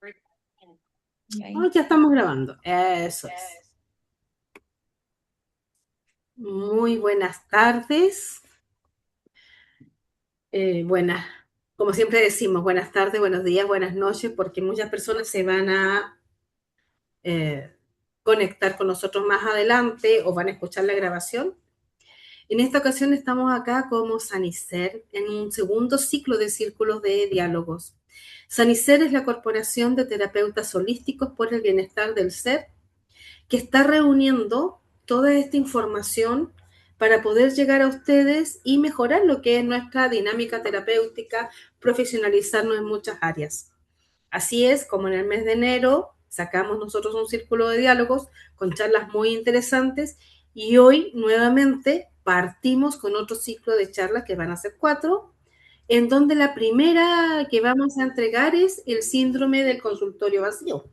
Oh, ya estamos grabando. Eso es. Muy buenas tardes. Buenas, como siempre decimos, buenas tardes, buenos días, buenas noches, porque muchas personas se van a eh, conectar con nosotros más adelante o van a escuchar la grabación. En esta ocasión estamos acá como Sanicer en un segundo ciclo de círculos de diálogos. Sanicer es la Corporación de Terapeutas Holísticos por el Bienestar del Ser que está reuniendo toda esta información para poder llegar a ustedes y mejorar lo que es nuestra dinámica terapéutica, profesionalizarnos en muchas áreas. Así es como en el mes de enero sacamos nosotros un círculo de diálogos con charlas muy interesantes y hoy nuevamente partimos con otro ciclo de charlas que van a ser 4, en donde la primera que vamos a entregar es el síndrome del consultorio vacío.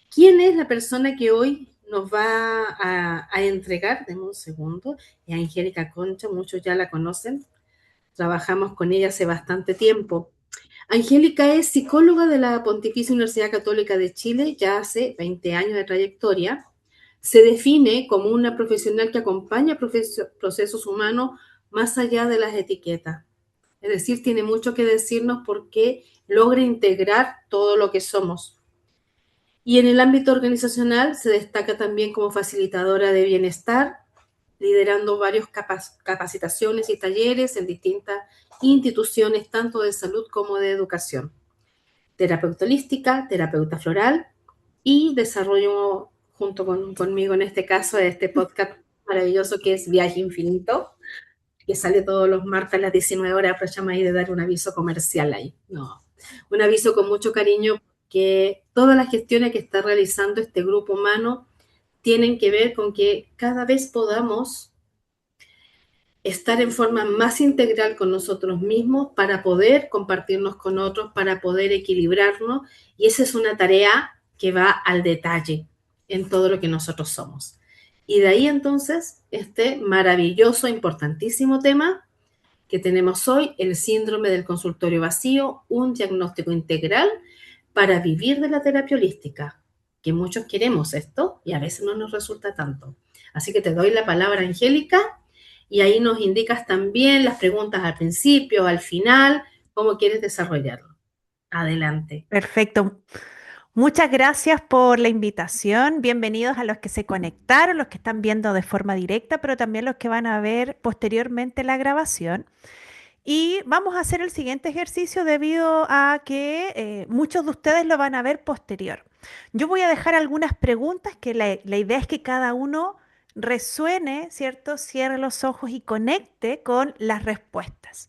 ¿Quién es la persona que hoy nos va a entregar? Deme un segundo. Es Angélica Concha, muchos ya la conocen. Trabajamos con ella hace bastante tiempo. Angélica es psicóloga de la Pontificia Universidad Católica de Chile, ya hace 20 años de trayectoria. Se define como una profesional que acompaña procesos humanos más allá de las etiquetas. Es decir, tiene mucho que decirnos porque logra integrar todo lo que somos. Y en el ámbito organizacional se destaca también como facilitadora de bienestar, liderando varias capacitaciones y talleres en distintas instituciones, tanto de salud como de educación. Terapeuta holística, terapeuta floral y desarrollo conmigo en este caso este podcast maravilloso que es Viaje Infinito, que sale todos los martes a las 19 horas. Aprovechamos ahí de dar un aviso comercial ahí. No, un aviso con mucho cariño que todas las gestiones que está realizando este grupo humano tienen que ver con que cada vez podamos estar en forma más integral con nosotros mismos para poder compartirnos con otros, para poder equilibrarnos. Y esa es una tarea que va al detalle en todo lo que nosotros somos. Y de ahí entonces este maravilloso, importantísimo tema que tenemos hoy, el síndrome del consultorio vacío, un diagnóstico integral para vivir de la terapia holística, que muchos queremos esto y a veces no nos resulta tanto. Así que te doy la palabra, Angélica, y ahí nos indicas también las preguntas al principio, al final, cómo quieres desarrollarlo. Adelante. Perfecto. Muchas gracias por la invitación. Bienvenidos a los que se conectaron, los que están viendo de forma directa, pero también los que van a ver posteriormente la grabación. Y vamos a hacer el siguiente ejercicio debido a que muchos de ustedes lo van a ver posterior. Yo voy a dejar algunas preguntas que la idea es que cada uno resuene, ¿cierto? Cierre los ojos y conecte con las respuestas.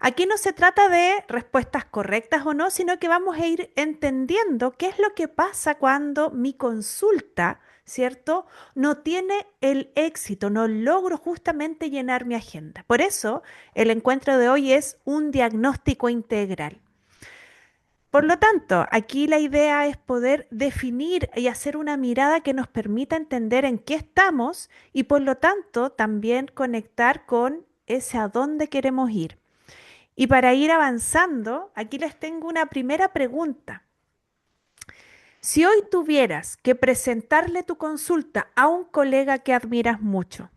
Aquí no se trata de respuestas correctas o no, sino que vamos a ir entendiendo qué es lo que pasa cuando mi consulta, ¿cierto? No tiene el éxito, no logro justamente llenar mi agenda. Por eso el encuentro de hoy es un diagnóstico integral. Por lo tanto, aquí la idea es poder definir y hacer una mirada que nos permita entender en qué estamos y por lo tanto también conectar con ese a dónde queremos ir. Y para ir avanzando, aquí les tengo una primera pregunta. Si hoy tuvieras que presentarle tu consulta a un colega que admiras mucho,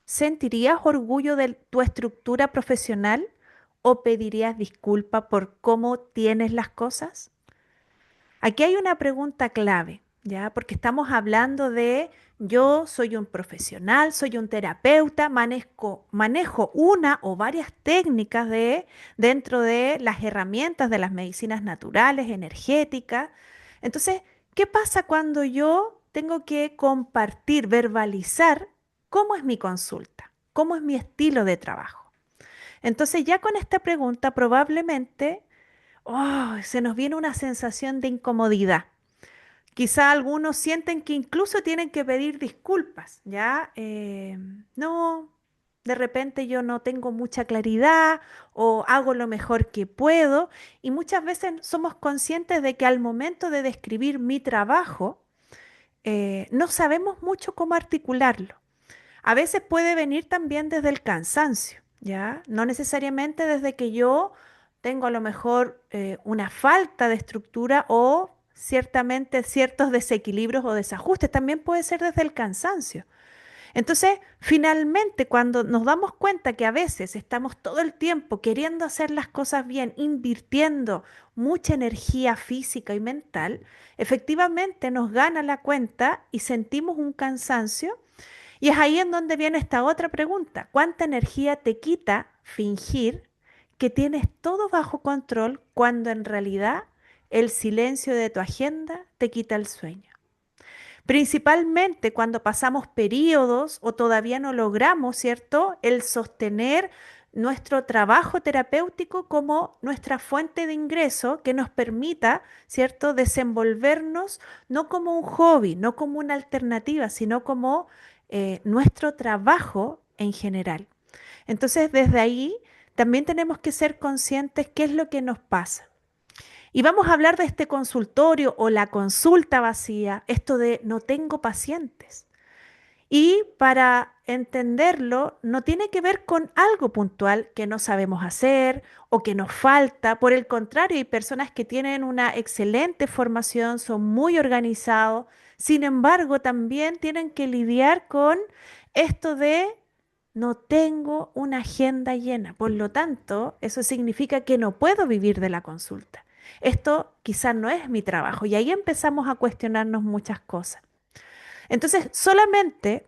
¿sentirías orgullo de tu estructura profesional o pedirías disculpa por cómo tienes las cosas? Aquí hay una pregunta clave, ¿ya? Porque estamos hablando de yo soy un profesional, soy un terapeuta, manejo una o varias técnicas dentro de las herramientas de las medicinas naturales, energéticas. Entonces, ¿qué pasa cuando yo tengo que compartir, verbalizar cómo es mi consulta, cómo es mi estilo de trabajo? Entonces, ya con esta pregunta probablemente se nos viene una sensación de incomodidad. Quizá algunos sienten que incluso tienen que pedir disculpas, ¿ya? No, de repente yo no tengo mucha claridad o hago lo mejor que puedo y muchas veces somos conscientes de que al momento de describir mi trabajo, no sabemos mucho cómo articularlo. A veces puede venir también desde el cansancio, ¿ya? No necesariamente desde que yo tengo a lo mejor una falta de estructura o ciertamente ciertos desequilibrios o desajustes, también puede ser desde el cansancio. Entonces, finalmente, cuando nos damos cuenta que a veces estamos todo el tiempo queriendo hacer las cosas bien, invirtiendo mucha energía física y mental, efectivamente nos gana la cuenta y sentimos un cansancio. Y es ahí en donde viene esta otra pregunta. ¿Cuánta energía te quita fingir que tienes todo bajo control cuando en realidad el silencio de tu agenda te quita el sueño? Principalmente cuando pasamos periodos o todavía no logramos, ¿cierto? El sostener nuestro trabajo terapéutico como nuestra fuente de ingreso que nos permita, ¿cierto? Desenvolvernos no como un hobby, no como una alternativa, sino como nuestro trabajo en general. Entonces, desde ahí también tenemos que ser conscientes qué es lo que nos pasa. Y vamos a hablar de este consultorio o la consulta vacía, esto de no tengo pacientes. Y para entenderlo, no tiene que ver con algo puntual que no sabemos hacer o que nos falta. Por el contrario, hay personas que tienen una excelente formación, son muy organizados, sin embargo, también tienen que lidiar con esto de no tengo una agenda llena. Por lo tanto, eso significa que no puedo vivir de la consulta. Esto quizás no es mi trabajo y ahí empezamos a cuestionarnos muchas cosas. Entonces, solamente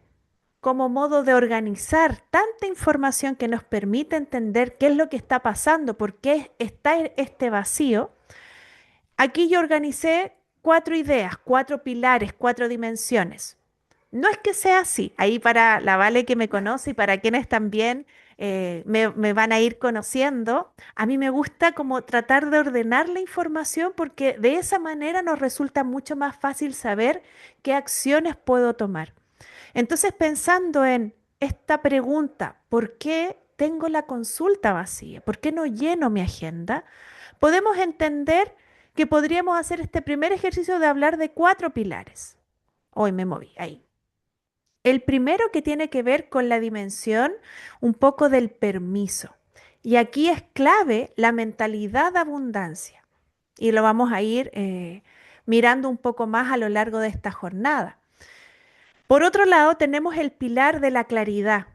como modo de organizar tanta información que nos permite entender qué es lo que está pasando, por qué está este vacío, aquí yo organicé 4 ideas, 4 pilares, 4 dimensiones. No es que sea así, ahí para la Vale que me conoce y para quienes también me van a ir conociendo, a mí me gusta como tratar de ordenar la información porque de esa manera nos resulta mucho más fácil saber qué acciones puedo tomar. Entonces, pensando en esta pregunta, ¿por qué tengo la consulta vacía? ¿Por qué no lleno mi agenda? Podemos entender que podríamos hacer este primer ejercicio de hablar de 4 pilares. Hoy me moví ahí. El primero que tiene que ver con la dimensión un poco del permiso. Y aquí es clave la mentalidad de abundancia. Y lo vamos a ir mirando un poco más a lo largo de esta jornada. Por otro lado, tenemos el pilar de la claridad,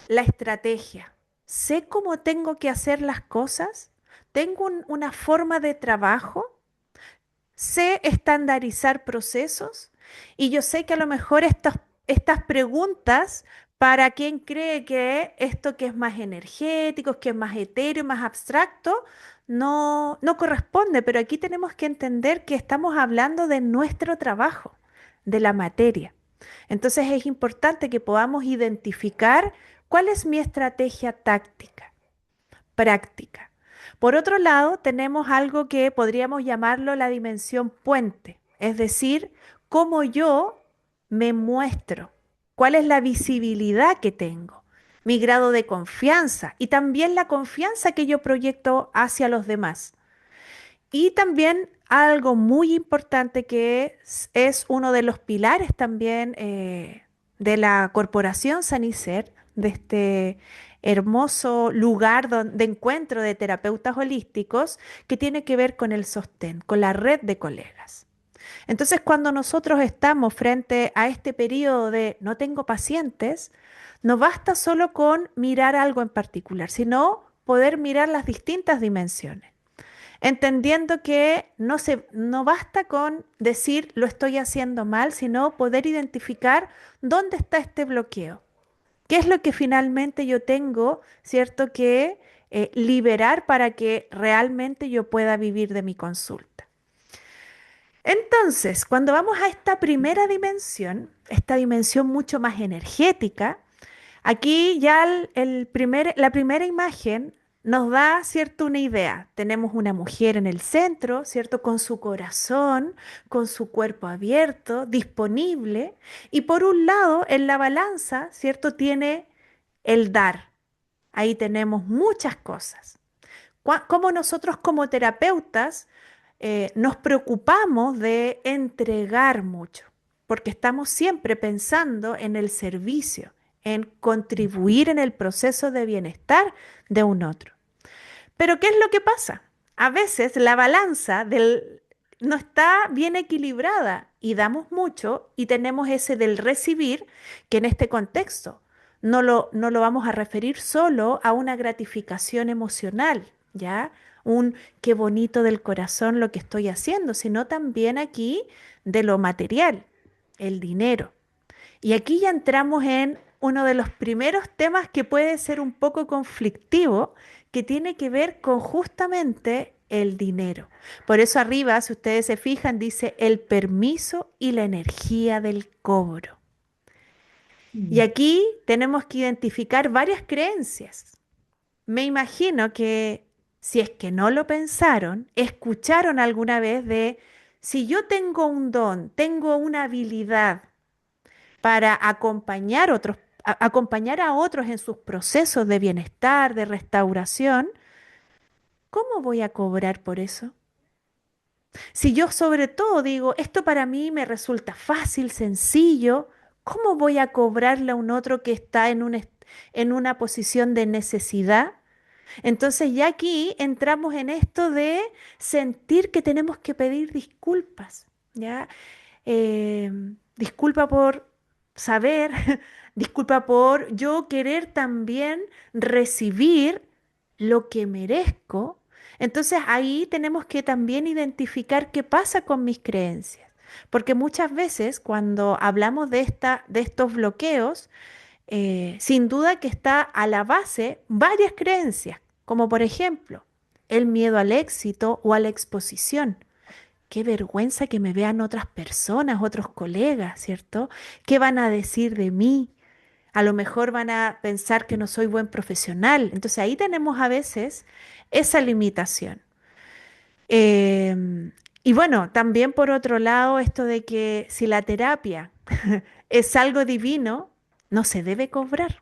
la estrategia. ¿Sé cómo tengo que hacer las cosas? ¿Tengo una forma de trabajo? ¿Sé estandarizar procesos? Y yo sé que a lo mejor estas preguntas, para quien cree que esto que es más energético, que es más etéreo, más abstracto, no corresponde, pero aquí tenemos que entender que estamos hablando de nuestro trabajo, de la materia. Entonces es importante que podamos identificar cuál es mi estrategia táctica, práctica. Por otro lado, tenemos algo que podríamos llamarlo la dimensión puente, es decir, cómo yo me muestro, cuál es la visibilidad que tengo, mi grado de confianza y también la confianza que yo proyecto hacia los demás. Y también algo muy importante que es uno de los pilares también de la Corporación Sanicer, de este hermoso lugar de encuentro de terapeutas holísticos, que tiene que ver con el sostén, con la red de colegas. Entonces, cuando nosotros estamos frente a este periodo de no tengo pacientes, no basta solo con mirar algo en particular, sino poder mirar las distintas dimensiones entendiendo que no basta con decir lo estoy haciendo mal, sino poder identificar dónde está este bloqueo. ¿Qué es lo que finalmente yo tengo, cierto, que liberar para que realmente yo pueda vivir de mi consulta? Entonces, cuando vamos a esta primera dimensión, esta dimensión mucho más energética, aquí ya la primera imagen nos da, ¿cierto?, una idea. Tenemos una mujer en el centro, ¿cierto?, con su corazón, con su cuerpo abierto, disponible. Y por un lado, en la balanza, ¿cierto?, tiene el dar. Ahí tenemos muchas cosas. Cómo nosotros como terapeutas nos preocupamos de entregar mucho, porque estamos siempre pensando en el servicio, en contribuir en el proceso de bienestar de un otro. Pero ¿qué es lo que pasa? A veces la balanza no está bien equilibrada y damos mucho y tenemos ese del recibir que en este contexto no lo vamos a referir solo a una gratificación emocional, ¿ya? Un qué bonito del corazón lo que estoy haciendo, sino también aquí de lo material, el dinero. Y aquí ya entramos en uno de los primeros temas que puede ser un poco conflictivo, que tiene que ver con justamente el dinero. Por eso arriba, si ustedes se fijan, dice el permiso y la energía del cobro. Y Mm. aquí tenemos que identificar varias creencias. Me imagino que si es que no lo pensaron, escucharon alguna vez de, si yo tengo un don, tengo una habilidad, para acompañar a otros en sus procesos de bienestar, de restauración, ¿cómo voy a cobrar por eso? Si yo sobre todo digo, esto para mí me resulta fácil, sencillo, ¿cómo voy a cobrarle a un otro que está en una posición de necesidad? Entonces ya aquí entramos en esto de sentir que tenemos que pedir disculpas, ¿ya? eh, Disculpa por saber, disculpa por yo querer también recibir lo que merezco. Entonces ahí tenemos que también identificar qué pasa con mis creencias. Porque muchas veces cuando hablamos de estos bloqueos, sin duda que está a la base varias creencias, como por ejemplo el miedo al éxito o a la exposición. Qué vergüenza que me vean otras personas, otros colegas, ¿cierto? ¿Qué van a decir de mí? A lo mejor van a pensar que no soy buen profesional. Entonces ahí tenemos a veces esa limitación. Y bueno, también por otro lado, esto de que si la terapia es algo divino, no se debe cobrar.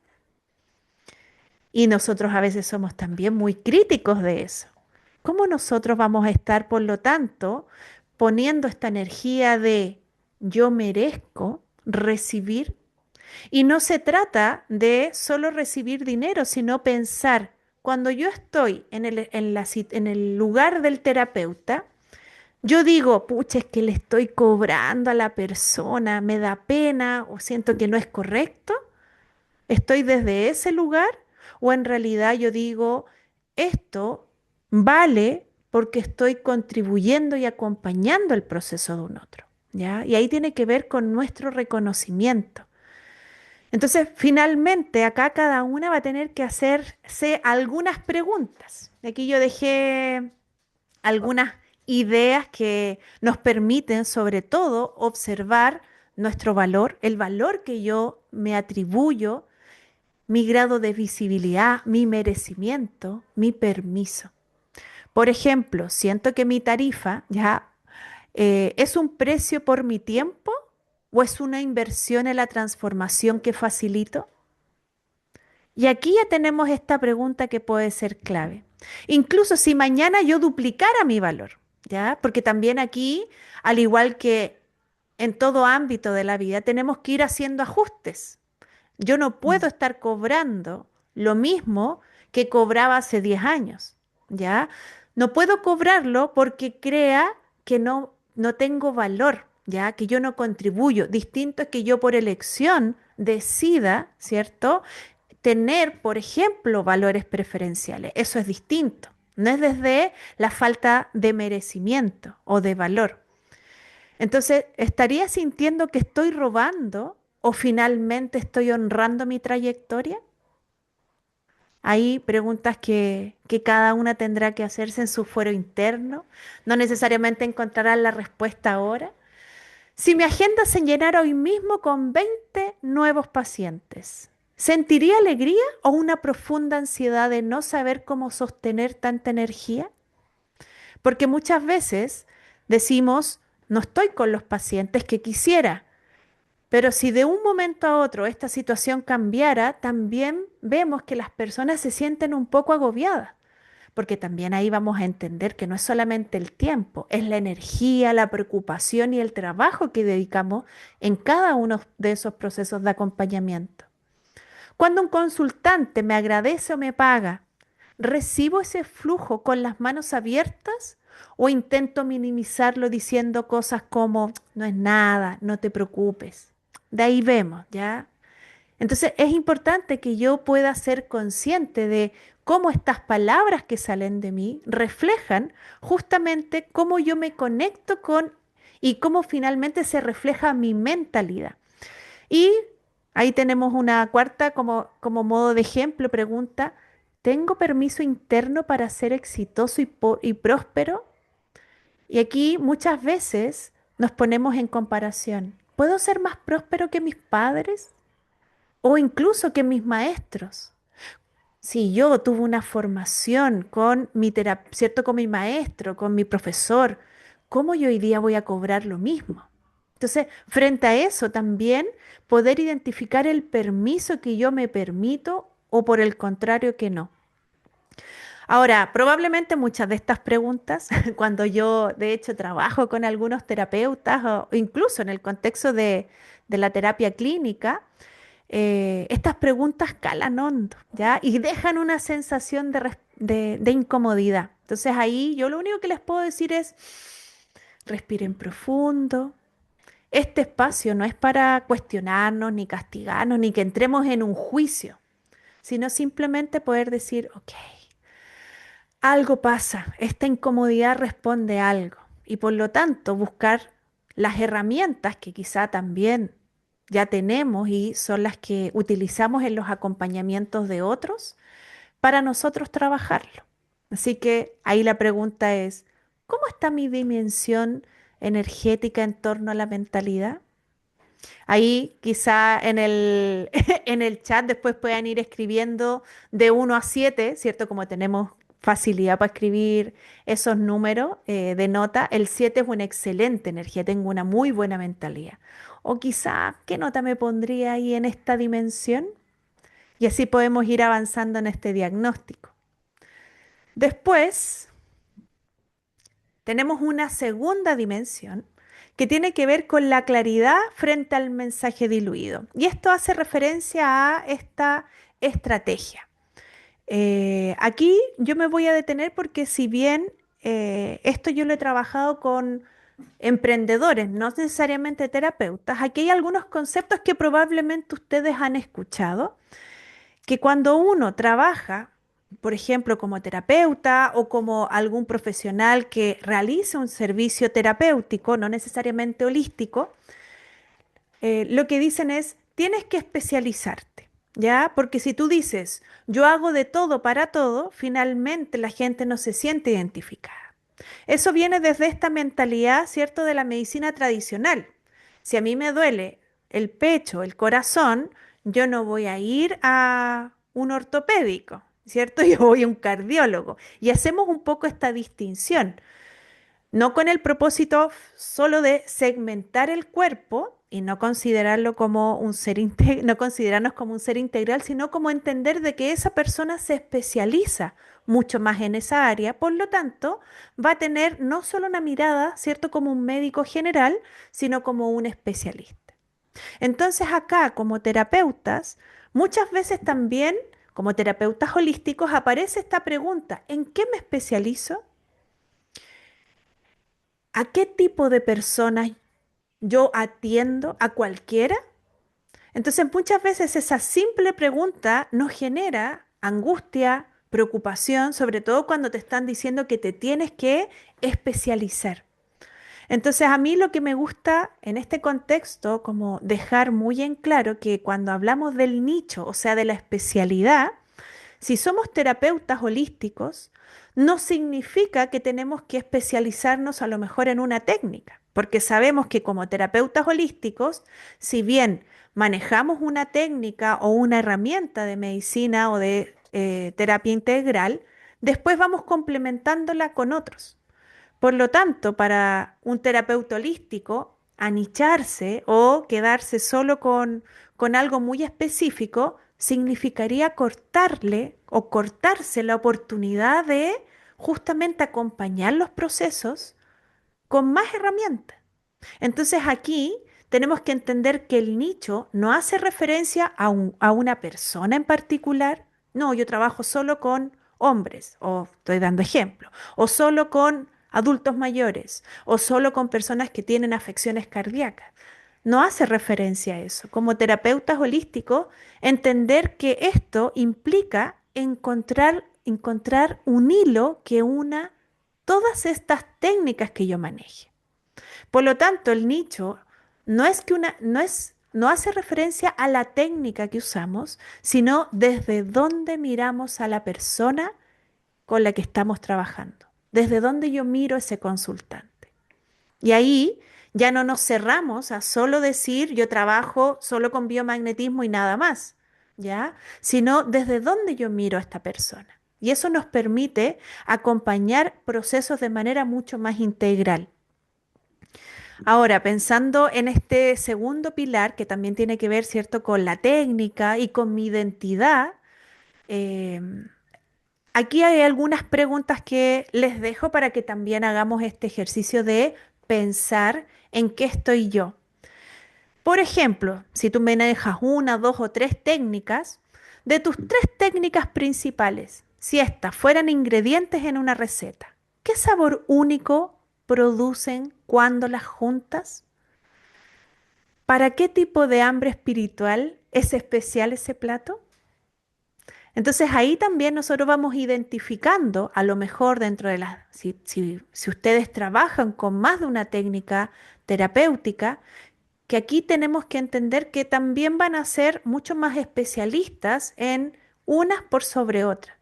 Y nosotros a veces somos también muy críticos de eso. ¿Cómo nosotros vamos a estar, por lo tanto, poniendo esta energía de yo merezco recibir? Y no se trata de solo recibir dinero, sino pensar, cuando yo estoy en el lugar del terapeuta, yo digo, pucha, es que le estoy cobrando a la persona, me da pena o siento que no es correcto. ¿Estoy desde ese lugar o en realidad yo digo, esto vale porque estoy contribuyendo y acompañando el proceso de un otro? ¿Ya? Y ahí tiene que ver con nuestro reconocimiento. Entonces, finalmente, acá cada una va a tener que hacerse algunas preguntas. Aquí yo dejé algunas ideas que nos permiten, sobre todo, observar nuestro valor, el valor que yo me atribuyo, mi grado de visibilidad, mi merecimiento, mi permiso. Por ejemplo, siento que mi tarifa ya es un precio por mi tiempo o es una inversión en la transformación que facilito. Y aquí ya tenemos esta pregunta que puede ser clave. Incluso si mañana yo duplicara mi valor, ¿ya? Porque también aquí, al igual que en todo ámbito de la vida, tenemos que ir haciendo ajustes. Yo no puedo estar cobrando lo mismo que cobraba hace 10 años, ¿ya? No puedo cobrarlo porque crea que no tengo valor, ¿ya? Que yo no contribuyo. Distinto es que yo por elección decida, ¿cierto? Tener, por ejemplo, valores preferenciales. Eso es distinto. No es desde la falta de merecimiento o de valor. Entonces, ¿estaría sintiendo que estoy robando o finalmente estoy honrando mi trayectoria? Hay preguntas que cada una tendrá que hacerse en su fuero interno. No necesariamente encontrarán la respuesta ahora. Si mi agenda se llenara hoy mismo con 20 nuevos pacientes, ¿sentiría alegría o una profunda ansiedad de no saber cómo sostener tanta energía? Porque muchas veces decimos, no estoy con los pacientes que quisiera, pero si de un momento a otro esta situación cambiara, también vemos que las personas se sienten un poco agobiadas, porque también ahí vamos a entender que no es solamente el tiempo, es la energía, la preocupación y el trabajo que dedicamos en cada uno de esos procesos de acompañamiento. Cuando un consultante me agradece o me paga, ¿Recibo ese flujo con las manos abiertas o intento minimizarlo diciendo cosas como, no es nada, no te preocupes? De ahí vemos, ¿ya? Entonces es importante que yo pueda ser consciente de cómo estas palabras que salen de mí reflejan justamente cómo yo me conecto con y cómo finalmente se refleja mi mentalidad. Y ahí tenemos una cuarta como modo de ejemplo, pregunta, ¿tengo permiso interno para ser exitoso y próspero? Y aquí muchas veces nos ponemos en comparación. ¿Puedo ser más próspero que mis padres o incluso que mis maestros? Si yo tuve una formación con ¿cierto? Con mi maestro, con mi profesor, ¿cómo yo hoy día voy a cobrar lo mismo? Entonces, frente a eso también poder identificar el permiso que yo me permito o por el contrario que no. Ahora, probablemente muchas de estas preguntas, cuando yo de hecho trabajo con algunos terapeutas o incluso en el contexto de la terapia clínica, estas preguntas calan hondo, ¿ya? Y dejan una sensación de incomodidad. Entonces ahí yo lo único que les puedo decir es, respiren profundo. Este espacio no es para cuestionarnos, ni castigarnos, ni que entremos en un juicio, sino simplemente poder decir, ok, algo pasa, esta incomodidad responde a algo. Y por lo tanto buscar las herramientas que quizá también ya tenemos y son las que utilizamos en los acompañamientos de otros para nosotros trabajarlo. Así que ahí la pregunta es, ¿cómo está mi dimensión energética en torno a la mentalidad? Ahí quizá en el, en el chat después puedan ir escribiendo de 1 a 7, ¿cierto? Como tenemos facilidad para escribir esos números de nota, el 7 es una excelente energía, tengo una muy buena mentalidad. O quizá, ¿qué nota me pondría ahí en esta dimensión? Y así podemos ir avanzando en este diagnóstico. Después tenemos una segunda dimensión que tiene que ver con la claridad frente al mensaje diluido. Y esto hace referencia a esta estrategia. Aquí yo me voy a detener porque si bien esto yo lo he trabajado con emprendedores, no necesariamente terapeutas, aquí hay algunos conceptos que probablemente ustedes han escuchado que cuando uno trabaja, por ejemplo, como terapeuta o como algún profesional que realice un servicio terapéutico, no necesariamente holístico, lo que dicen es, tienes que especializarte, ¿ya? Porque si tú dices, yo hago de todo para todo, finalmente la gente no se siente identificada. Eso viene desde esta mentalidad, ¿cierto?, de la medicina tradicional. Si a mí me duele el pecho, el corazón, yo no voy a ir a un ortopédico, ¿cierto? Yo voy a un cardiólogo. Y hacemos un poco esta distinción. No con el propósito solo de segmentar el cuerpo y no considerarlo como un no considerarnos como un ser integral, sino como entender de que esa persona se especializa mucho más en esa área, por lo tanto, va a tener no solo una mirada, ¿cierto?, como un médico general, sino como un especialista. Entonces, acá, como terapeutas, muchas veces también, como terapeutas holísticos, aparece esta pregunta, ¿en qué me especializo? ¿A qué tipo de personas yo atiendo? ¿A cualquiera? Entonces, muchas veces esa simple pregunta nos genera angustia, preocupación, sobre todo cuando te están diciendo que te tienes que especializar. Entonces, a mí lo que me gusta en este contexto, como dejar muy en claro que cuando hablamos del nicho, o sea, de la especialidad, si somos terapeutas holísticos, no significa que tenemos que especializarnos a lo mejor en una técnica, porque sabemos que como terapeutas holísticos, si bien manejamos una técnica o una herramienta de medicina o de terapia integral, después vamos complementándola con otros. Por lo tanto, para un terapeuta holístico, anicharse o quedarse solo con algo muy específico significaría cortarle o cortarse la oportunidad de justamente acompañar los procesos con más herramientas. Entonces aquí tenemos que entender que el nicho no hace referencia a una persona en particular. No, yo trabajo solo con hombres, o estoy dando ejemplo, o solo con adultos mayores, o solo con personas que tienen afecciones cardíacas. No hace referencia a eso. Como terapeutas holísticos, entender que esto implica encontrar un hilo que una todas estas técnicas que yo maneje. Por lo tanto, el nicho no hace referencia a la técnica que usamos, sino desde dónde miramos a la persona con la que estamos trabajando, desde dónde yo miro a ese consultante. Y ahí ya no nos cerramos a solo decir yo trabajo solo con biomagnetismo y nada más, ¿ya? Sino desde dónde yo miro a esta persona. Y eso nos permite acompañar procesos de manera mucho más integral. Ahora, pensando en este segundo pilar, que también tiene que ver, ¿cierto?, con la técnica y con mi identidad, eh, aquí hay algunas preguntas que les dejo para que también hagamos este ejercicio de pensar en qué estoy yo. Por ejemplo, si tú manejas una, dos o tres técnicas, de tus tres técnicas principales, si estas fueran ingredientes en una receta, ¿qué sabor único producen cuando las juntas? ¿Para qué tipo de hambre espiritual es especial ese plato? Entonces ahí también nosotros vamos identificando, a lo mejor dentro de las, si ustedes trabajan con más de una técnica terapéutica, que aquí tenemos que entender que también van a ser mucho más especialistas en unas por sobre otras.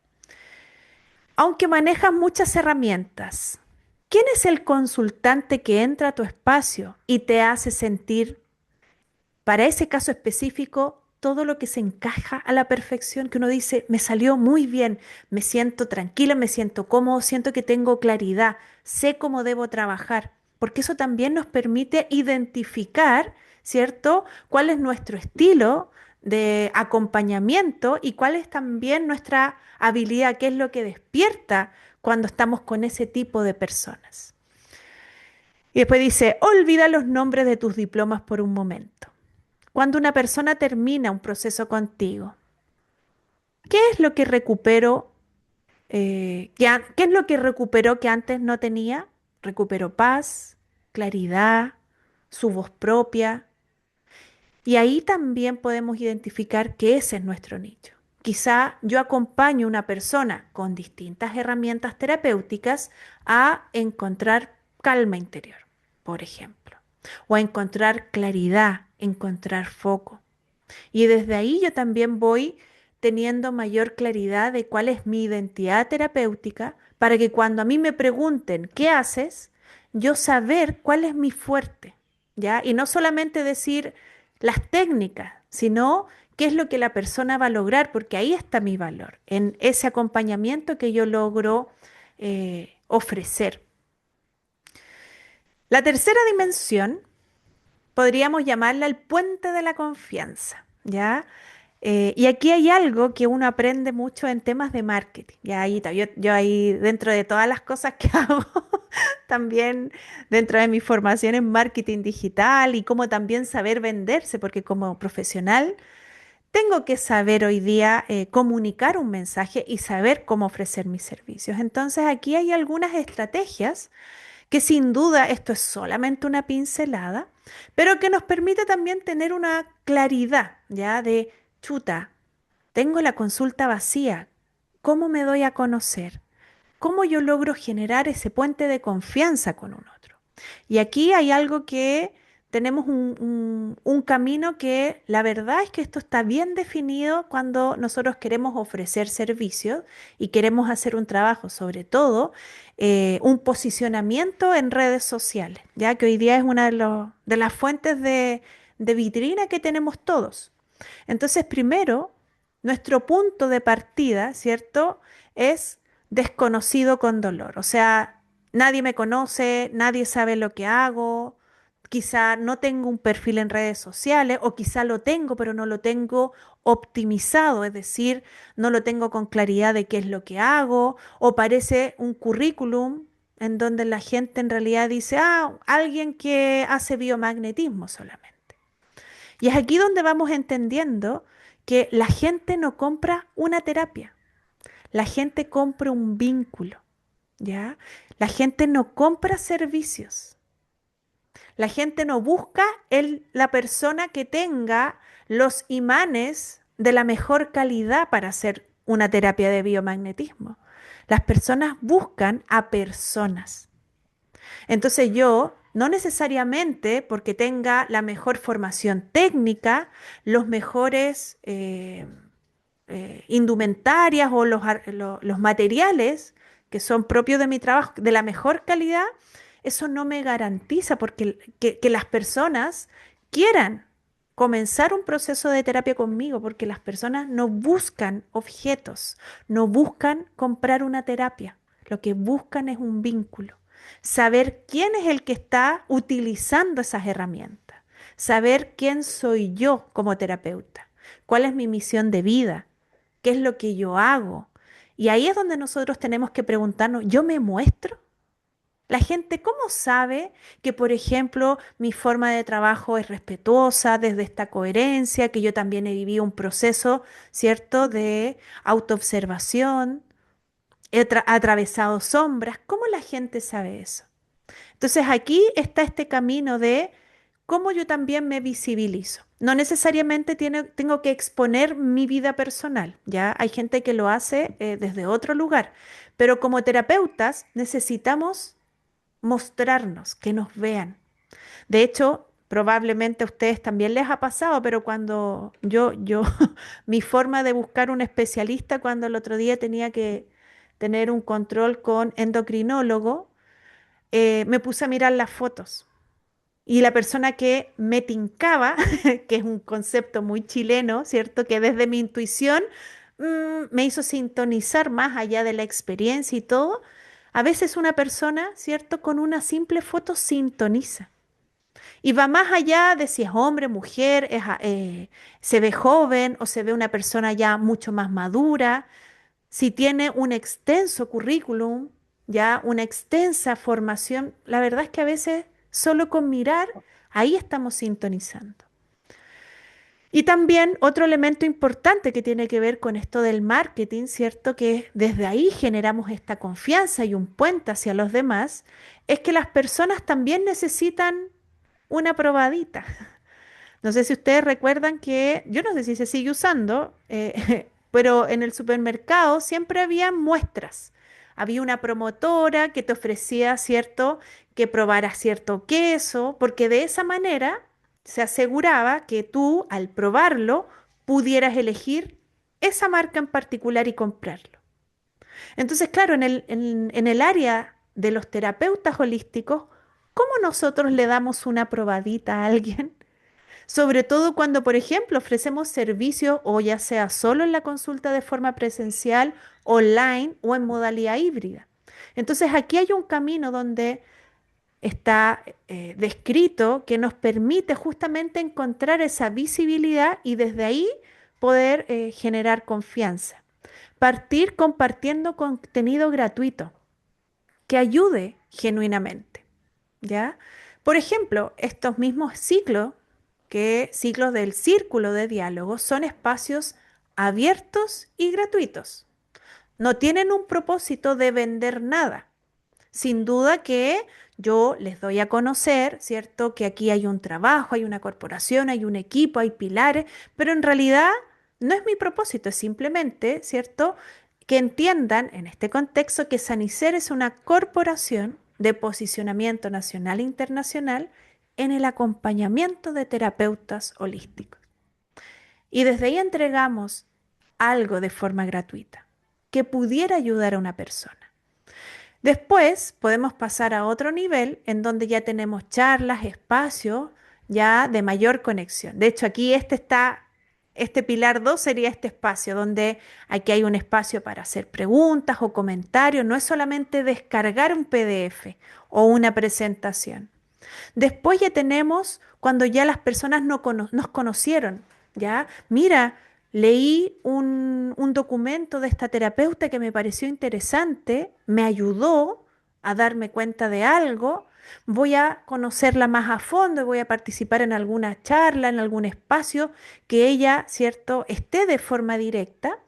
Aunque manejan muchas herramientas, ¿quién es el consultante que entra a tu espacio y te hace sentir para ese caso específico, todo lo que se encaja a la perfección, que uno dice, me salió muy bien, me siento tranquila, me siento cómodo, siento que tengo claridad, sé cómo debo trabajar, porque eso también nos permite identificar, ¿cierto?, cuál es nuestro estilo de acompañamiento y cuál es también nuestra habilidad, qué es lo que despierta cuando estamos con ese tipo de personas. Y después dice, olvida los nombres de tus diplomas por un momento. Cuando una persona termina un proceso contigo, ¿qué es lo que recupero? ¿Qué es lo que recuperó que antes no tenía? Recuperó paz, claridad, su voz propia. Y ahí también podemos identificar que ese es nuestro nicho. Quizá yo acompaño a una persona con distintas herramientas terapéuticas a encontrar calma interior, por ejemplo, o a encontrar claridad, encontrar foco. Y desde ahí yo también voy teniendo mayor claridad de cuál es mi identidad terapéutica para que cuando a mí me pregunten qué haces, yo saber cuál es mi fuerte, ¿ya? Y no solamente decir las técnicas, sino qué es lo que la persona va a lograr, porque ahí está mi valor, en ese acompañamiento que yo logro ofrecer. La tercera dimensión podríamos llamarla el puente de la confianza, ¿ya? Y aquí hay algo que uno aprende mucho en temas de marketing. Ya ahí, yo ahí dentro de todas las cosas que hago, también dentro de mi formación en marketing digital y cómo también saber venderse, porque como profesional tengo que saber hoy día comunicar un mensaje y saber cómo ofrecer mis servicios. Entonces aquí hay algunas estrategias que sin duda esto es solamente una pincelada, pero que nos permite también tener una claridad, ¿ya? De chuta, tengo la consulta vacía, ¿cómo me doy a conocer? ¿Cómo yo logro generar ese puente de confianza con un otro? Y aquí hay algo que tenemos un camino que la verdad es que esto está bien definido cuando nosotros queremos ofrecer servicios y queremos hacer un trabajo, sobre todo un posicionamiento en redes sociales, ya que hoy día es una de las fuentes de vitrina que tenemos todos. Entonces, primero, nuestro punto de partida, ¿cierto? Es desconocido con dolor. O sea, nadie me conoce, nadie sabe lo que hago, quizá no tengo un perfil en redes sociales o quizá lo tengo, pero no lo tengo optimizado, es decir, no lo tengo con claridad de qué es lo que hago o parece un currículum en donde la gente en realidad dice, ah, alguien que hace biomagnetismo solamente. Y es aquí donde vamos entendiendo que la gente no compra una terapia. La gente compra un vínculo, ¿ya? La gente no compra servicios. La gente no busca la persona que tenga los imanes de la mejor calidad para hacer una terapia de biomagnetismo. Las personas buscan a personas. Entonces yo, no necesariamente porque tenga la mejor formación técnica, los mejores indumentarias o los materiales que son propios de mi trabajo de la mejor calidad, eso no me garantiza porque que las personas quieran comenzar un proceso de terapia conmigo, porque las personas no buscan objetos, no buscan comprar una terapia, lo que buscan es un vínculo, saber quién es el que está utilizando esas herramientas, saber quién soy yo como terapeuta, cuál es mi misión de vida, qué es lo que yo hago. Y ahí es donde nosotros tenemos que preguntarnos, ¿yo me muestro? La gente, ¿cómo sabe que, por ejemplo, mi forma de trabajo es respetuosa desde esta coherencia, que yo también he vivido un proceso, ¿cierto?, de autoobservación, atravesado sombras? ¿Cómo la gente sabe eso? Entonces aquí está este camino de cómo yo también me visibilizo. No necesariamente tengo que exponer mi vida personal, ¿ya? Hay gente que lo hace desde otro lugar, pero como terapeutas necesitamos mostrarnos, que nos vean. De hecho, probablemente a ustedes también les ha pasado, pero cuando mi forma de buscar un especialista, cuando el otro día tenía que tener un control con endocrinólogo, me puse a mirar las fotos. Y la persona que me tincaba, que es un concepto muy chileno, ¿cierto? Que desde mi intuición me hizo sintonizar más allá de la experiencia y todo. A veces una persona, ¿cierto? Con una simple foto sintoniza. Y va más allá de si es hombre, mujer, se ve joven o se ve una persona ya mucho más madura, si tiene un extenso currículum, ya una extensa formación. La verdad es que a veces solo con mirar, ahí estamos sintonizando. Y también otro elemento importante que tiene que ver con esto del marketing, ¿cierto? Que desde ahí generamos esta confianza y un puente hacia los demás, es que las personas también necesitan una probadita. No sé si ustedes recuerdan que, yo no sé si se sigue usando, pero en el supermercado siempre había muestras. Había una promotora que te ofrecía, ¿cierto?, que probaras cierto queso, porque de esa manera se aseguraba que tú, al probarlo, pudieras elegir esa marca en particular y comprarlo. Entonces, claro, en el área de los terapeutas holísticos, ¿cómo nosotros le damos una probadita a alguien? Sobre todo cuando, por ejemplo, ofrecemos servicios o ya sea solo en la consulta de forma presencial, online o en modalidad híbrida. Entonces aquí hay un camino donde está descrito que nos permite justamente encontrar esa visibilidad y desde ahí poder generar confianza. Partir compartiendo contenido gratuito que ayude genuinamente, ¿ya? Por ejemplo, estos mismos ciclos del círculo de diálogo, son espacios abiertos y gratuitos. No tienen un propósito de vender nada. Sin duda que yo les doy a conocer, ¿cierto? Que aquí hay un trabajo, hay una corporación, hay un equipo, hay pilares, pero en realidad no es mi propósito, es simplemente, ¿cierto? Que entiendan en este contexto que Sanicer es una corporación de posicionamiento nacional e internacional en el acompañamiento de terapeutas holísticos. Y desde ahí entregamos algo de forma gratuita que pudiera ayudar a una persona. Después podemos pasar a otro nivel en donde ya tenemos charlas, espacios ya de mayor conexión. De hecho, aquí este pilar 2 sería este espacio donde aquí hay un espacio para hacer preguntas o comentarios. No es solamente descargar un PDF o una presentación. Después ya tenemos cuando ya las personas nos conocieron, ¿ya? Mira, leí un documento de esta terapeuta que me pareció interesante, me ayudó a darme cuenta de algo, voy a conocerla más a fondo y voy a participar en alguna charla, en algún espacio que ella, ¿cierto?, esté de forma directa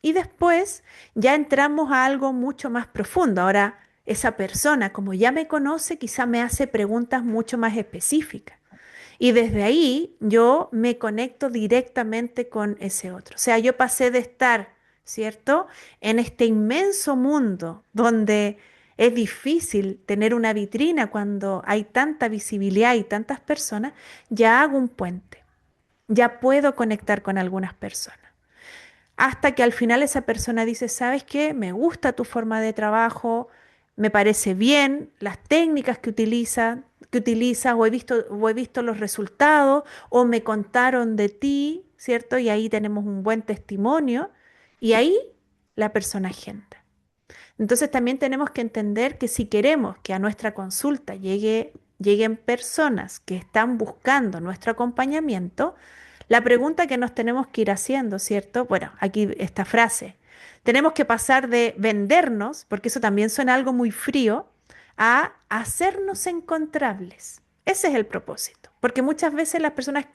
Y después ya entramos a algo mucho más profundo. Ahora, esa persona, como ya me conoce, quizá me hace preguntas mucho más específicas. Y desde ahí yo me conecto directamente con ese otro. O sea, yo pasé de estar, ¿cierto? En este inmenso mundo donde es difícil tener una vitrina cuando hay tanta visibilidad y tantas personas, ya hago un puente, ya puedo conectar con algunas personas. Hasta que al final esa persona dice, ¿sabes qué? Me gusta tu forma de trabajo, me parece bien las técnicas que utilizas, o he visto los resultados, o me contaron de ti, ¿cierto? Y ahí tenemos un buen testimonio, y ahí la persona agenda. Entonces también tenemos que entender que si queremos que a nuestra consulta lleguen personas que están buscando nuestro acompañamiento, la pregunta que nos tenemos que ir haciendo, ¿cierto? Bueno, aquí esta frase. Tenemos que pasar de vendernos, porque eso también suena algo muy frío, a hacernos encontrables. Ese es el propósito, porque muchas veces las personas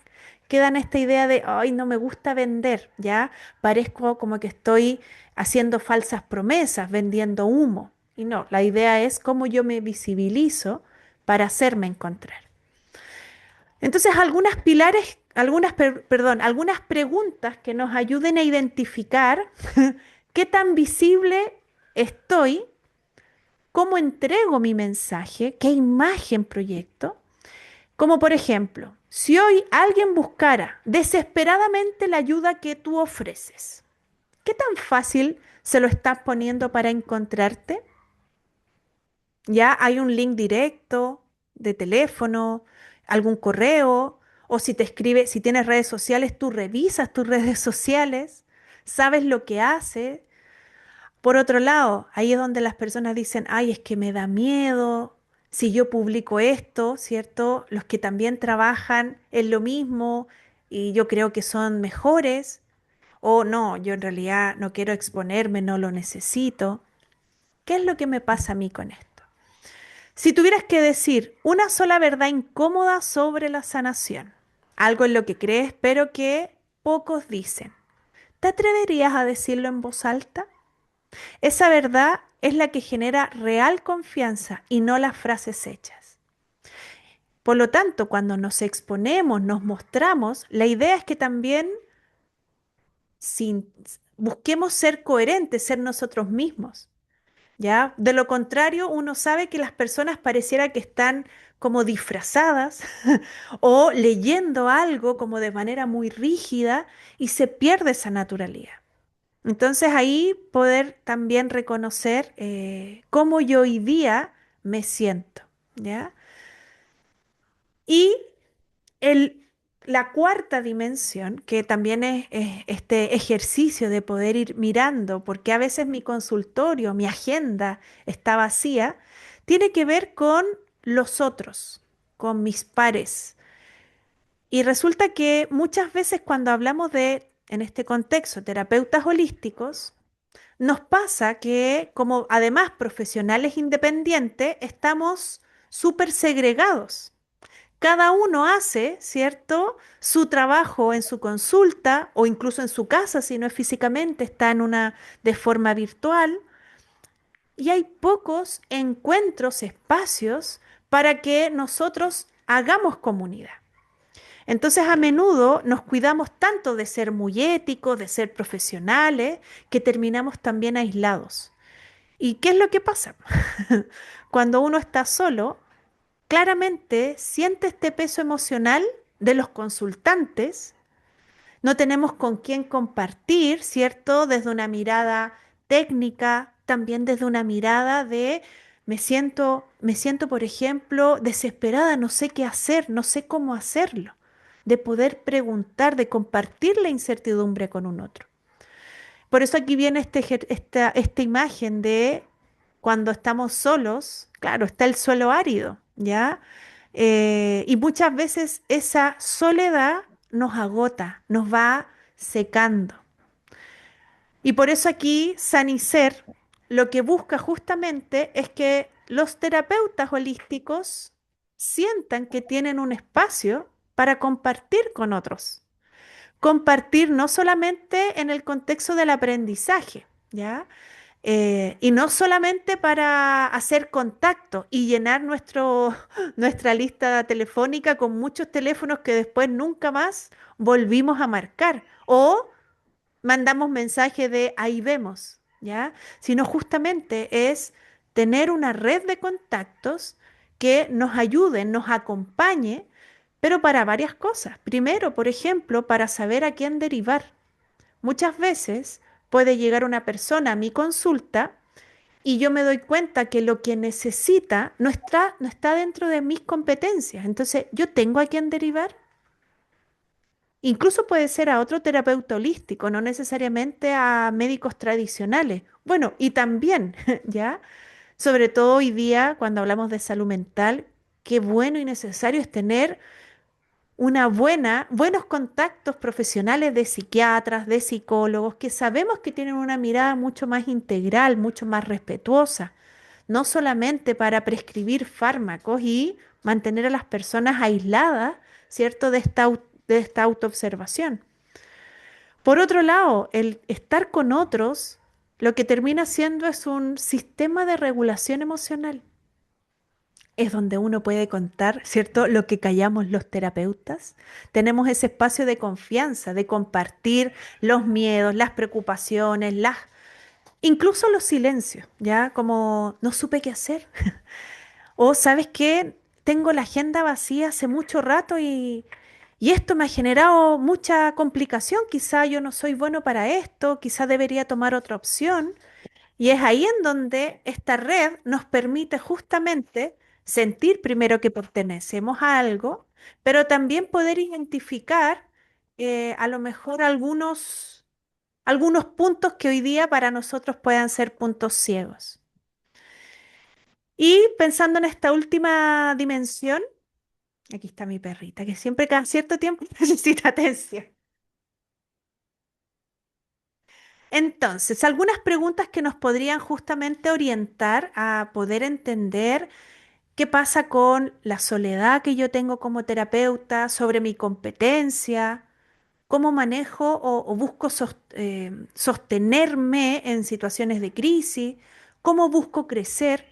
quedan esta idea de, ay, no me gusta vender, ya parezco como que estoy haciendo falsas promesas, vendiendo humo. Y no, la idea es cómo yo me visibilizo para hacerme encontrar. Entonces, algunas preguntas que nos ayuden a identificar qué tan visible estoy, cómo entrego mi mensaje, qué imagen proyecto. Como por ejemplo, si hoy alguien buscara desesperadamente la ayuda que tú ofreces, ¿qué tan fácil se lo estás poniendo para encontrarte? Ya hay un link directo de teléfono, algún correo, o si te escribe, si tienes redes sociales, tú revisas tus redes sociales, sabes lo que hace. Por otro lado, ahí es donde las personas dicen, ay, es que me da miedo. Si yo publico esto, ¿cierto? Los que también trabajan en lo mismo y yo creo que son mejores, o no, yo en realidad no quiero exponerme, no lo necesito. ¿Qué es lo que me pasa a mí con esto? Si tuvieras que decir una sola verdad incómoda sobre la sanación, algo en lo que crees, pero que pocos dicen, ¿te atreverías a decirlo en voz alta? Esa verdad es la que genera real confianza y no las frases hechas. Por lo tanto, cuando nos exponemos, nos mostramos, la idea es que también sin- busquemos ser coherentes, ser nosotros mismos. ¿Ya? De lo contrario, uno sabe que las personas pareciera que están como disfrazadas o leyendo algo como de manera muy rígida y se pierde esa naturalidad. Entonces ahí poder también reconocer cómo yo hoy día me siento, ¿ya? Y el, la cuarta dimensión, que también es este ejercicio de poder ir mirando, porque a veces mi consultorio, mi agenda está vacía, tiene que ver con los otros, con mis pares. Y resulta que muchas veces cuando hablamos de, en este contexto, terapeutas holísticos, nos pasa que como además profesionales independientes, estamos súper segregados. Cada uno hace, ¿cierto? Su trabajo en su consulta o incluso en su casa, si no es físicamente, está en una de forma virtual. Y hay pocos encuentros, espacios para que nosotros hagamos comunidad. Entonces a menudo nos cuidamos tanto de ser muy éticos, de ser profesionales, que terminamos también aislados. ¿Y qué es lo que pasa? Cuando uno está solo, claramente siente este peso emocional de los consultantes, no tenemos con quién compartir, ¿cierto? Desde una mirada técnica, también desde una mirada de me siento, por ejemplo, desesperada, no sé qué hacer, no sé cómo hacerlo, de poder preguntar, de compartir la incertidumbre con un otro. Por eso aquí viene esta imagen de cuando estamos solos, claro, está el suelo árido, ¿ya? Y muchas veces esa soledad nos agota, nos va secando. Y por eso aquí Sanicer lo que busca justamente es que los terapeutas holísticos sientan que tienen un espacio para compartir con otros, compartir no solamente en el contexto del aprendizaje, ¿ya? Y no solamente para hacer contacto y llenar nuestra lista telefónica con muchos teléfonos que después nunca más volvimos a marcar o mandamos mensaje de ahí vemos, ¿ya? Sino justamente es tener una red de contactos que nos ayuden, nos acompañe, pero para varias cosas. Primero, por ejemplo, para saber a quién derivar. Muchas veces puede llegar una persona a mi consulta y yo me doy cuenta que lo que necesita no está dentro de mis competencias. Entonces, yo tengo a quién derivar. Incluso puede ser a otro terapeuta holístico, no necesariamente a médicos tradicionales. Bueno, y también, ¿ya? Sobre todo hoy día, cuando hablamos de salud mental, qué bueno y necesario es tener buenos contactos profesionales de psiquiatras, de psicólogos, que sabemos que tienen una mirada mucho más integral, mucho más respetuosa, no solamente para prescribir fármacos y mantener a las personas aisladas, ¿cierto?, de esta autoobservación. Por otro lado, el estar con otros, lo que termina siendo es un sistema de regulación emocional. Es donde uno puede contar, ¿cierto?, lo que callamos los terapeutas. Tenemos ese espacio de confianza, de compartir los miedos, las preocupaciones, incluso los silencios, ¿ya? Como no supe qué hacer. O, ¿sabes qué? Tengo la agenda vacía hace mucho rato y esto me ha generado mucha complicación. Quizá yo no soy bueno para esto, quizá debería tomar otra opción. Y es ahí en donde esta red nos permite justamente sentir primero que pertenecemos a algo, pero también poder identificar a lo mejor algunos puntos que hoy día para nosotros puedan ser puntos ciegos. Y pensando en esta última dimensión, aquí está mi perrita, que siempre cada cierto tiempo necesita atención. Entonces, algunas preguntas que nos podrían justamente orientar a poder entender qué pasa con la soledad que yo tengo como terapeuta, sobre mi competencia, cómo manejo o busco sostenerme en situaciones de crisis, cómo busco crecer.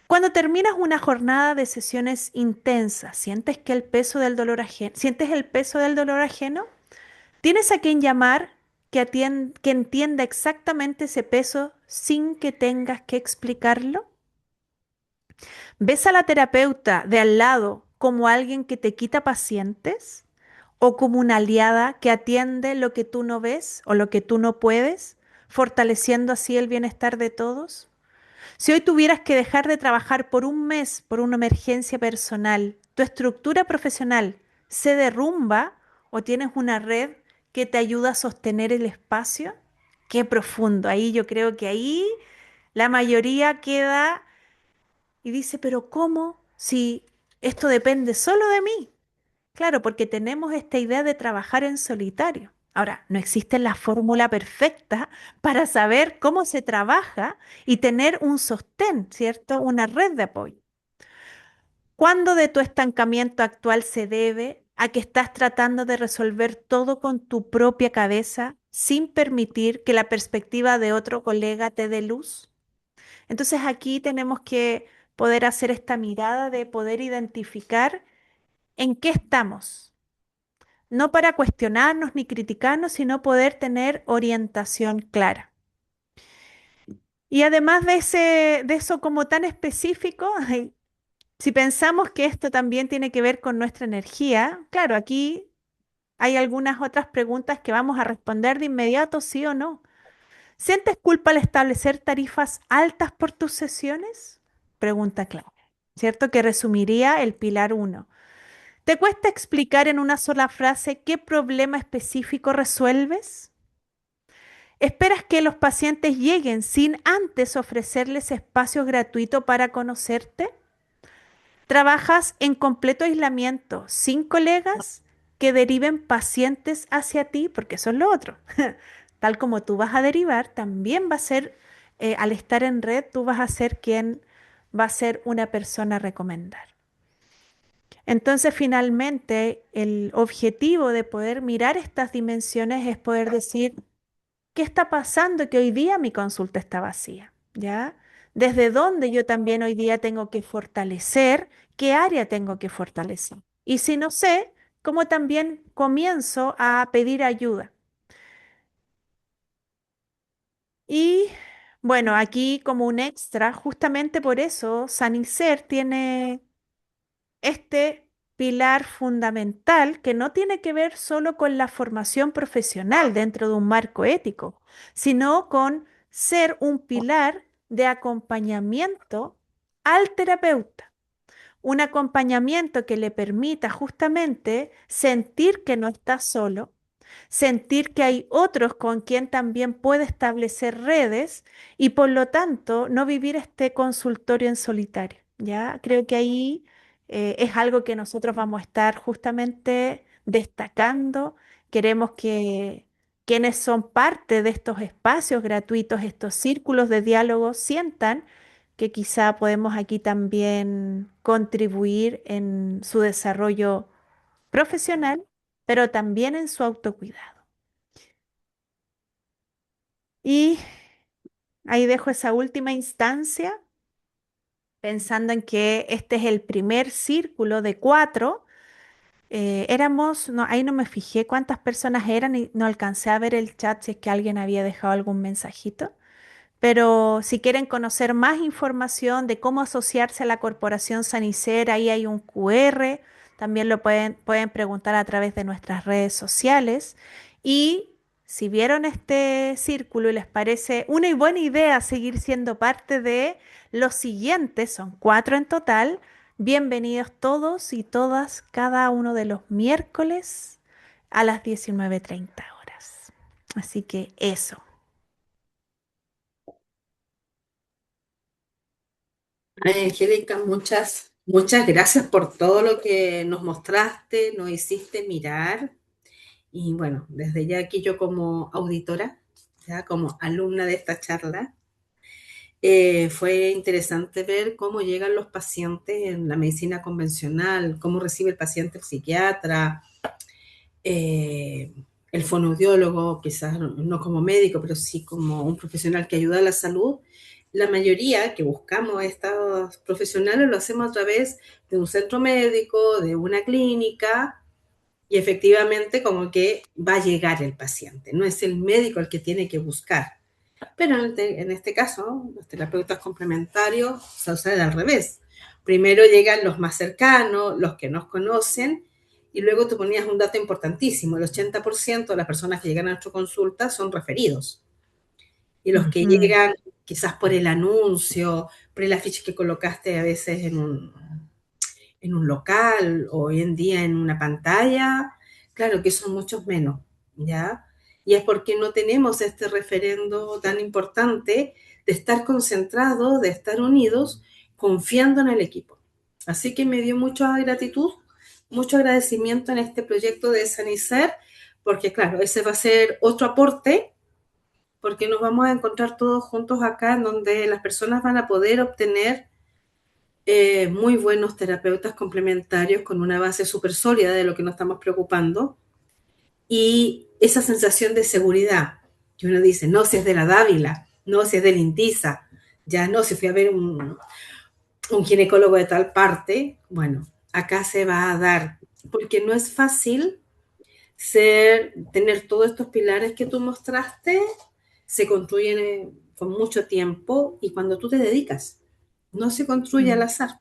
Cuando terminas una jornada de sesiones intensas, ¿sientes el peso del dolor ajeno? ¿Tienes a quien llamar que entienda exactamente ese peso sin que tengas que explicarlo? ¿Ves a la terapeuta de al lado como alguien que te quita pacientes o como una aliada que atiende lo que tú no ves o lo que tú no puedes, fortaleciendo así el bienestar de todos? Si hoy tuvieras que dejar de trabajar por un mes por una emergencia personal, ¿tu estructura profesional se derrumba o tienes una red que te ayuda a sostener el espacio? Qué profundo. Ahí yo creo que ahí la mayoría queda y dice, pero ¿cómo? Si esto depende solo de mí. Claro, porque tenemos esta idea de trabajar en solitario. Ahora, no existe la fórmula perfecta para saber cómo se trabaja y tener un sostén, ¿cierto? Una red de apoyo. ¿Cuándo de tu estancamiento actual se debe a que estás tratando de resolver todo con tu propia cabeza sin permitir que la perspectiva de otro colega te dé luz? Entonces aquí tenemos que poder hacer esta mirada de poder identificar en qué estamos, no para cuestionarnos ni criticarnos, sino poder tener orientación clara. Y además de eso como tan específico, ay, si pensamos que esto también tiene que ver con nuestra energía, claro, aquí hay algunas otras preguntas que vamos a responder de inmediato, sí o no. ¿Sientes culpa al establecer tarifas altas por tus sesiones? Pregunta clave, ¿cierto? Que resumiría el pilar uno. ¿Te cuesta explicar en una sola frase qué problema específico resuelves? ¿Esperas que los pacientes lleguen sin antes ofrecerles espacios gratuitos para conocerte? ¿Trabajas en completo aislamiento sin colegas que deriven pacientes hacia ti? Porque eso es lo otro. Tal como tú vas a derivar, también va a ser, al estar en red, tú vas a ser quien va a ser una persona a recomendar. Entonces, finalmente, el objetivo de poder mirar estas dimensiones es poder decir, ¿qué está pasando que hoy día mi consulta está vacía? ¿Ya? ¿Desde dónde yo también hoy día tengo que fortalecer? ¿Qué área tengo que fortalecer? Y si no sé, ¿cómo también comienzo a pedir ayuda? Y bueno, aquí como un extra, justamente por eso Sanicer tiene este pilar fundamental que no tiene que ver solo con la formación profesional dentro de un marco ético, sino con ser un pilar de acompañamiento al terapeuta. Un acompañamiento que le permita justamente sentir que no está solo, sentir que hay otros con quien también puede establecer redes y por lo tanto no vivir este consultorio en solitario. ¿Ya? Creo que ahí es algo que nosotros vamos a estar justamente destacando. Queremos que quienes son parte de estos espacios gratuitos, estos círculos de diálogo, sientan que quizá podemos aquí también contribuir en su desarrollo profesional, pero también en su autocuidado. Y ahí dejo esa última instancia, pensando en que este es el primer círculo de 4. Éramos, no, ahí no me fijé cuántas personas eran y no alcancé a ver el chat si es que alguien había dejado algún mensajito. Pero si quieren conocer más información de cómo asociarse a la Corporación Sanicer, ahí hay un QR, también lo pueden preguntar a través de nuestras redes sociales. Y si vieron este círculo y les parece una y buena idea seguir siendo parte de los siguientes, son 4 en total, bienvenidos todos y todas cada uno de los miércoles a las 19:30 horas. Así que eso. Ay, Angélica, muchas gracias por todo lo que nos mostraste, nos hiciste mirar. Y bueno, desde ya aquí yo como auditora, ya como alumna de esta charla, fue interesante ver cómo llegan los pacientes en la medicina convencional, cómo recibe el paciente el psiquiatra, eh, el fonoaudiólogo, quizás no como médico, pero sí como un profesional que ayuda a la salud. La mayoría que buscamos a estos profesionales lo hacemos a través de un centro médico, de una clínica, y efectivamente como que va a llegar el paciente, no es el médico el que tiene que buscar. Pero en este caso, los terapeutas complementarios se sucede al revés. Primero llegan los más cercanos, los que nos conocen, y luego tú ponías un dato importantísimo, el 80% de las personas que llegan a nuestra consulta son referidos. Y los que Ujú. llegan quizás por el anuncio, por el afiche que colocaste a veces en un local o hoy en día en una pantalla, claro que son muchos menos, ¿ya? Y es porque no tenemos este referendo tan importante de estar concentrados, de estar unidos, confiando en el equipo. Así que me dio mucha gratitud, mucho agradecimiento en este proyecto de Sanicer, porque claro, ese va a ser otro aporte, porque nos vamos a encontrar todos juntos acá, en donde las personas van a poder obtener muy buenos terapeutas complementarios con una base súper sólida de lo que nos estamos preocupando y esa sensación de seguridad que uno dice, no, si es de la Dávila, no, si es del Intisa, ya no, si fui a ver un ginecólogo de tal parte, bueno, acá se va a dar, porque no es fácil tener todos estos pilares que tú mostraste, se construyen con mucho tiempo y cuando tú te dedicas, no se construye al Mm. azar.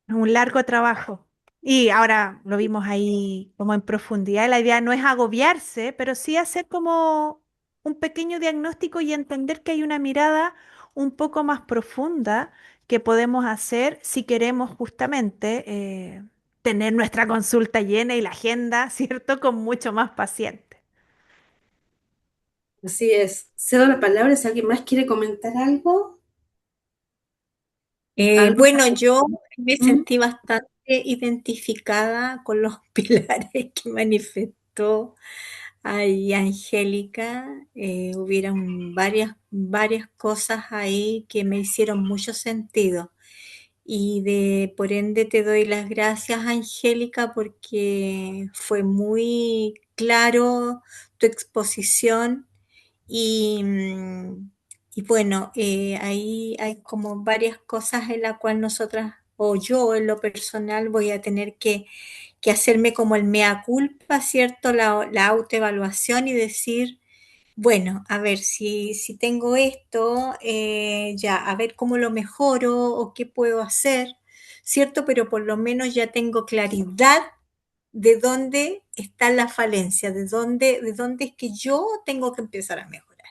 Un largo trabajo. Y ahora lo vimos ahí como en profundidad. La idea no es agobiarse, pero sí hacer como un pequeño diagnóstico y entender que hay una mirada un poco más profunda que podemos hacer si queremos justamente tener nuestra consulta llena y la agenda, ¿cierto? Con mucho más pacientes. Así es. Cedo la palabra si alguien más quiere comentar algo. ¿Algo? Bueno, yo me ¿Mm? sentí bastante identificada con los pilares que manifestó ahí Angélica. Hubieron varias cosas ahí que me hicieron mucho sentido. por ende te doy las gracias, Angélica, porque fue muy claro tu exposición y, y bueno, ahí hay como varias cosas en las cuales nosotras, o yo en lo personal, voy a tener que hacerme como el mea culpa, ¿cierto? La autoevaluación y decir, bueno, a ver, si tengo esto, ya, a ver cómo lo mejoro o qué puedo hacer, ¿cierto? Pero por lo menos ya tengo claridad de dónde está la falencia, de dónde es que yo tengo que empezar a mejorar.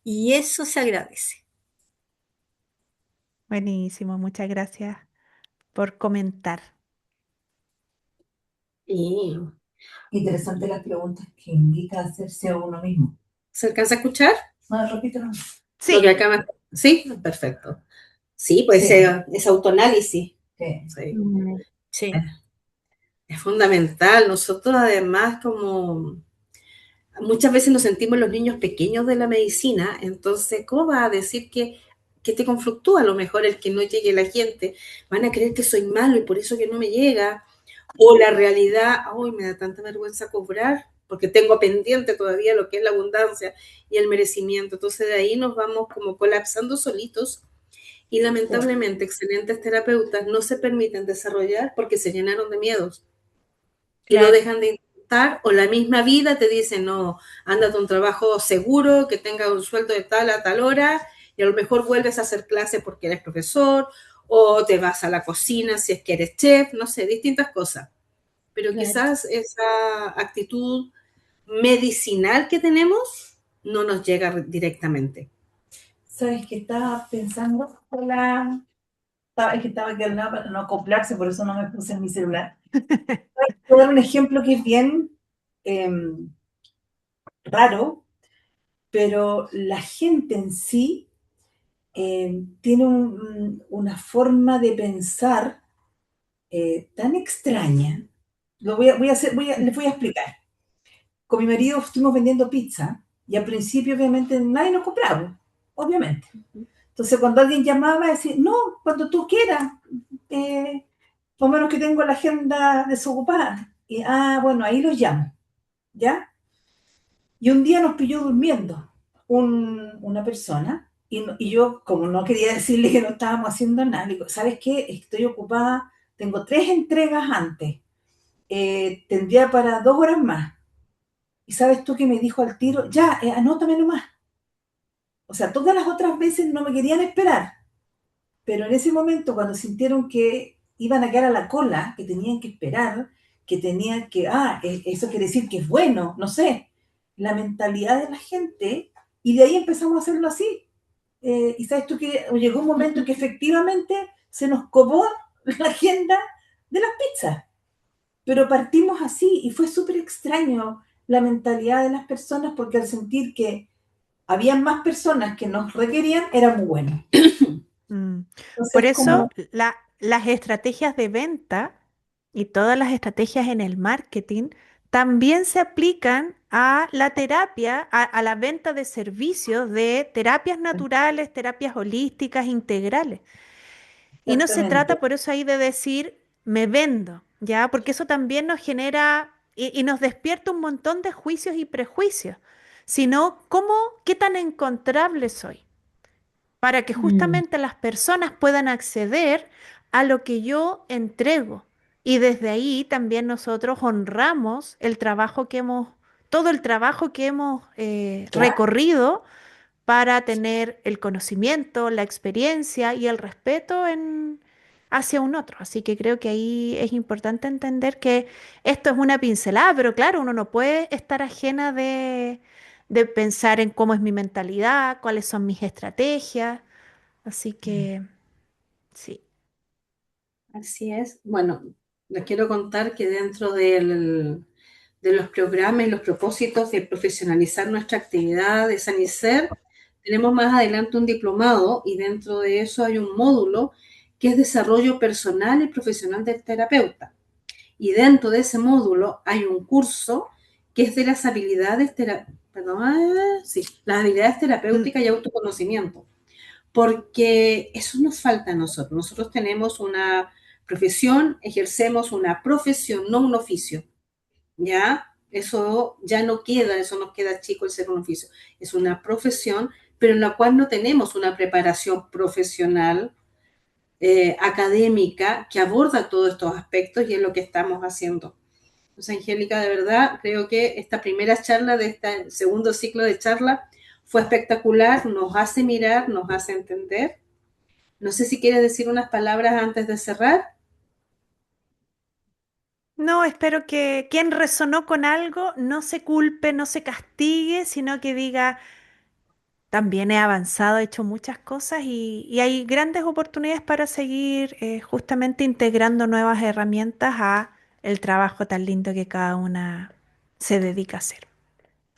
Y eso se agradece. Buenísimo, muchas gracias por comentar. Y Interesante las preguntas que invita a hacerse a uno mismo. ¿se alcanza a escuchar? No, repítelo. Lo que Sí, acá ¿Sí? Perfecto. Sí, pues Sí. ese autoanálisis. Sí. Sí. Sí, Es fundamental. Nosotros además como muchas veces nos sentimos los niños pequeños de la medicina, entonces, ¿cómo vas a decir que te conflictúa? A lo mejor el que no llegue la gente, van a creer que soy malo y por eso que no me llega, o la realidad, hoy me da tanta vergüenza cobrar, porque tengo pendiente todavía lo que es la abundancia y el merecimiento, entonces de ahí nos vamos como colapsando solitos y lamentablemente excelentes terapeutas no se permiten desarrollar porque se llenaron de miedos y no claro, dejan de intentar, o la misma vida te dice, no, ándate a un trabajo seguro, que tenga un sueldo de tal a tal hora, y a lo mejor vuelves a hacer clase porque eres profesor, o te vas a la cocina si es que eres chef, no sé, distintas cosas. Pero claro. quizás esa actitud medicinal que tenemos no nos llega directamente. ¿Sabes qué estaba pensando? Es que estaba aquí al lado para no acoplarse, por eso no me puse en mi celular. Voy a dar un ejemplo que es bien raro, pero la gente en sí tiene una forma de pensar tan extraña. Les voy a explicar. Con mi marido estuvimos vendiendo pizza y al principio obviamente nadie nos compraba, obviamente. Entonces cuando alguien llamaba decía, no, cuando tú quieras, eh, por lo menos que tengo la agenda desocupada. Y, bueno, ahí los llamo, ¿ya? Y un día nos pilló durmiendo una persona y yo, como no quería decirle que no estábamos haciendo nada, le digo, ¿sabes qué? Estoy ocupada, tengo 3 entregas antes, tendría para 2 horas más. Y sabes tú que me dijo al tiro, ya, anótame nomás. O sea, todas las otras veces no me querían esperar, pero en ese momento cuando sintieron que iban a quedar a la cola, que tenían que esperar, que tenían que, eso quiere decir que es bueno, no sé, la mentalidad de la gente, y de ahí empezamos a hacerlo así. Y sabes tú que llegó un momento que efectivamente se nos cobó la agenda de las pizzas, pero partimos así y fue súper extraño la mentalidad de las personas porque al sentir que había más personas que nos requerían, era muy bueno. mm. Por Entonces, eso como, las estrategias de venta y todas las estrategias en el marketing también se aplican a la terapia, a la venta de servicios de terapias naturales, terapias holísticas, integrales. Y no se trata exactamente, por eso ahí de decir, me vendo, ¿ya? Porque eso también nos genera y nos despierta un montón de juicios y prejuicios, sino cómo, qué tan encontrable soy, para que Mm, justamente las personas puedan acceder a lo que yo entrego. Y desde ahí también nosotros honramos el trabajo que hemos, todo el trabajo que hemos claro. recorrido para tener el conocimiento, la experiencia y el respeto hacia un otro. Así que creo que ahí es importante entender que esto es una pincelada, pero claro, uno no puede estar ajena de pensar en cómo es mi mentalidad, cuáles son mis estrategias. Así que sí. Así es. Bueno, les quiero contar que dentro de los programas y los propósitos de profesionalizar nuestra actividad de Sanicer, tenemos más adelante un diplomado y dentro de eso hay un módulo que es desarrollo personal y profesional del terapeuta. Y dentro de ese módulo hay un curso que es de las habilidades, las habilidades Mm, terapéuticas y autoconocimiento. porque eso nos falta a nosotros. Nosotros tenemos una profesión, ejercemos una profesión, no un oficio, ¿ya? Eso ya no queda, eso nos queda chico el ser un oficio. Es una profesión, pero en la cual no tenemos una preparación profesional, académica, que aborda todos estos aspectos y es lo que estamos haciendo. Entonces, Angélica, de verdad, creo que esta primera charla de este segundo ciclo de charla fue espectacular, nos hace mirar, nos hace entender. No sé si quieres decir unas palabras antes de cerrar. No, espero que quien resonó con algo no se culpe, no se castigue, sino que diga, también he avanzado, he hecho muchas cosas y hay grandes oportunidades para seguir justamente integrando nuevas herramientas a el trabajo tan lindo que cada una se dedica a hacer.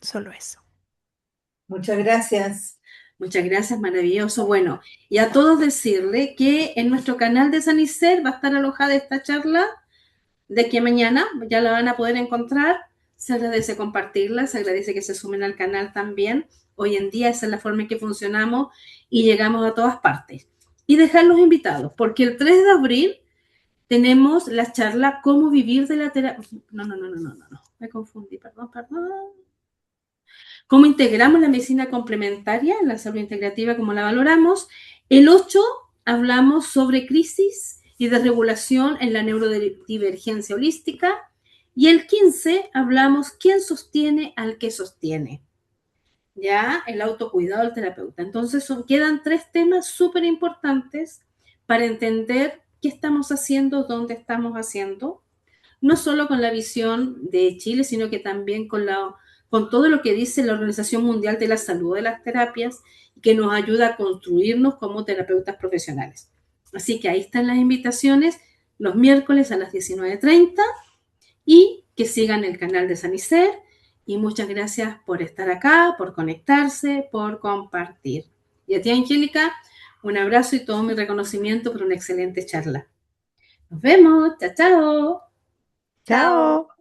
Solo eso. Muchas gracias. Muchas gracias, maravilloso. Bueno, y a todos decirle que en nuestro canal de San Isidro va a estar alojada esta charla de aquí a mañana, ya la van a poder encontrar. Se agradece compartirla, se agradece que se sumen al canal también. Hoy en día esa es la forma en que funcionamos y llegamos a todas partes. Y dejarlos invitados, porque el 3 de abril tenemos la charla Cómo vivir de la terapia. No, me confundí, perdón. Cómo integramos la medicina complementaria en la salud integrativa, cómo la valoramos. El 8 hablamos sobre crisis y desregulación en la neurodivergencia holística. Y el 15 hablamos quién sostiene al que sostiene. Ya, el autocuidado del terapeuta. Entonces quedan 3 temas súper importantes para entender qué estamos haciendo, dónde estamos haciendo, no solo con la visión de Chile, sino que también con todo lo que dice la Organización Mundial de la Salud de las Terapias, que nos ayuda a construirnos como terapeutas profesionales. Así que ahí están las invitaciones los miércoles a las 19:30 y que sigan el canal de Sanicer. Y muchas gracias por estar acá, por conectarse, por compartir. Y a ti, Angélica, un abrazo y todo mi reconocimiento por una excelente charla. Nos vemos. Chao, chao. Chao.